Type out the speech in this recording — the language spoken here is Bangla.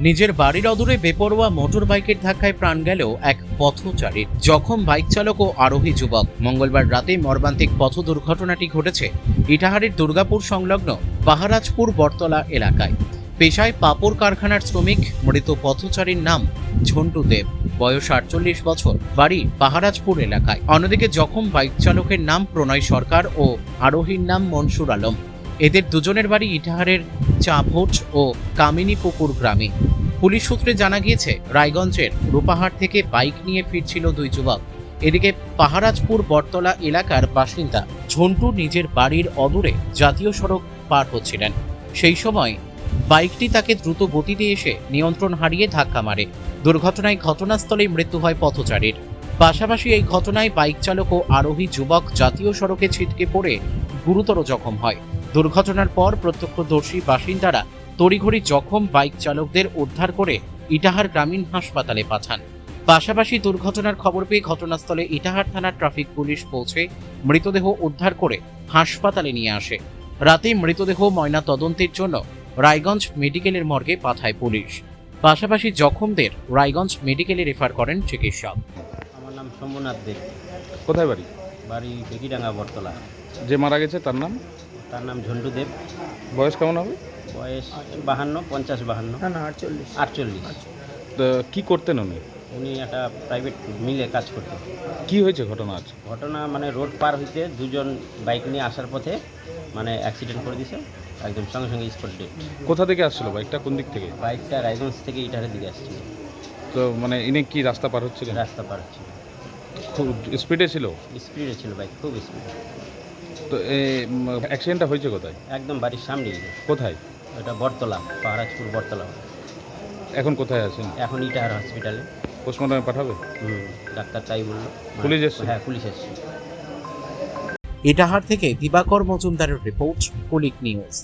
নিজের বাড়ির অদূরে বেপরোয়া মোটর বাইকের ধাক্কায় প্রাণ গেল এক পথচারীর। জখম বাইক চালক ও আরোহী যুবক। মঙ্গলবার রাতে মর্মান্তিক পথ দুর্ঘটনাটি ঘটেছে ইটাহারের দুর্গাপুর সংলগ্ন পাহারাজপুর বটতলা এলাকায়। পেশায় পাপড় কারখানার শ্রমিক মৃত পথচারীর নাম ঝন্টু দেব, বয়স 48 বছর, বাড়ি পাহারাজপুর এলাকায়। অন্যদিকে জখম বাইক চালকের নাম প্রণয় সরকার ও আরোহীর নাম মনসুর আলম। এদের দুজনের বাড়ি ইটাহারের চাভোট ও কামিনীপুকুর গ্রামে। পুলিশ সূত্রে জানা গিয়েছে, রায়গঞ্জের রূপাহাট থেকে বাইক নিয়ে ফিরছিল দুই যুবক। এদিকে পাহারাজপুর বটতলা এলাকার বাসিন্দা ঝন্টু নিজের বাড়ির অদূরে জাতীয় সড়ক পার হচ্ছিলেন। সেই সময় বাইকটি তাকে দ্রুত গতিতে এসে নিয়ন্ত্রণ হারিয়ে ধাক্কা মারে। দুর্ঘটনায় ঘটনাস্থলেই মৃত্যু হয় পথচারীর। পাশাপাশি এই ঘটনায় বাইক চালক ও আরোহী যুবক জাতীয় সড়কে ছিটকে পড়ে গুরুতর জখম হয়। দুর্ঘটনার পর প্রত্যক্ষদর্শী বাসিন্দারা তড়িঘড়ি জখম বাইক চালকদের উদ্ধার করে ইটাহার গ্রামীণ হাসপাতালে পাঠান। পাশাপাশি দুর্ঘটনার খবর পেয়ে ঘটনাস্থলে ইটাহার থানার ট্রাফিক পুলিশ পৌঁছে মৃতদেহ উদ্ধার করে হাসপাতালে নিয়ে আসে। রাতেই মৃতদেহ ময়না তদন্তের জন্য রায়গঞ্জ মেডিকেলের মর্গে পাঠায় পুলিশ। পাশাপাশি জখমদের রায়গঞ্জ মেডিকেলে রেফার করেন চিকিৎসক। আমার নাম শম্ভুনাথ দেব। কোথায় বাড়ি? বাড়ি বেকিডাঙ্গা বটতলা। যে মারা গেছে তার নাম? তার নাম ঝন্টু দেব। বয়স কেমন হবে? বয়স 52, 50-52, না 48। 48। তো কি করতেন উনি? উনি একটা প্রাইভেট মিলে কাজ করতেন। কি হয়েছে ঘটনা আছে? ঘটনা মানে রোড পার হইতে দুজন বাইক নিয়ে আসার পথে মানে অ্যাক্সিডেন্ট করে দিয়েছে, একদম সঙ্গে সঙ্গে স্পট ডেট। কোথা থেকে আসছিল বাইকটা, কোন দিক থেকে? বাইকটা রায়গঞ্জ থেকে ইটারের দিকে আসছিল। তো মানে ইনি কি রাস্তা পার হচ্ছিলেন? রাস্তা পার হচ্ছিল, খুব স্পিডে ছিল? স্পিডে ছিল বাইক, খুব স্পিড। তো অ্যাক্সিডেন্টটা হয়েছে কোথায়? একদম বাড়ির সামনেই। কোথায়? এটা বটতলা, পাহারাজপুর বটতলা। এখন কোথায় আছেন? এখন ইটাহার হসপিটালে। পোস্টমর্টমে পাঠাবে? ডাক্তার তাই বললো। পুলিশ এসছে? হ্যাঁ, পুলিশ এসছে। ইটাহার থেকে দিবাকর মজুমদারের রিপোর্ট, কুলিক নিউজ।